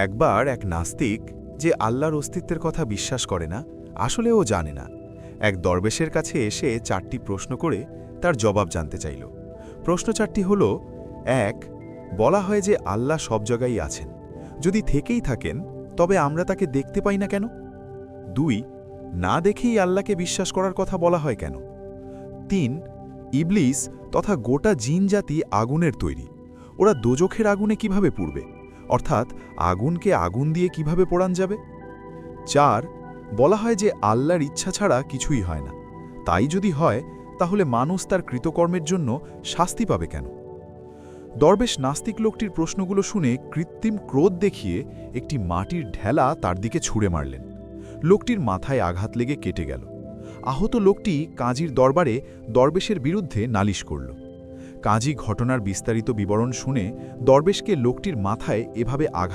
একবার এক নাস্তিক, যে আল্লাহর অস্তিত্বের কথা বিশ্বাস করে না, আসলে ও জানে না, এক দরবেশের কাছে এসে 4টি প্রশ্ন করে তার জবাব জানতে চাইল। প্রশ্ন 4টি হল: 1, বলা হয় যে আল্লাহ সব জায়গায় আছেন, যদি থেকেই থাকেন তবে আমরা তাকে দেখতে পাই না কেন? 2, না দেখেই আল্লাহকে বিশ্বাস করার কথা বলা হয় কেন? 3, ইবলিস তথা গোটা জিন জাতি আগুনের তৈরি, ওরা দোজখের আগুনে কিভাবে পুড়বে, অর্থাৎ আগুনকে আগুন দিয়ে কিভাবে পোড়ান যাবে? 4, বলা হয় যে আল্লাহর ইচ্ছা ছাড়া কিছুই হয় না, তাই যদি হয় তাহলে মানুষ তার কৃতকর্মের জন্য শাস্তি পাবে কেন? দরবেশ নাস্তিক লোকটির প্রশ্নগুলো শুনে কৃত্রিম ক্রোধ দেখিয়ে একটি মাটির ঢেলা তার দিকে ছুঁড়ে মারলেন। লোকটির মাথায় আঘাত লেগে কেটে গেল। আহত লোকটি কাজীর দরবারে দরবেশের বিরুদ্ধে নালিশ করল। কাজী ঘটনার বিস্তারিত বিবরণ শুনে দরবেশকে লোকটির মাথায় এভাবে আঘাত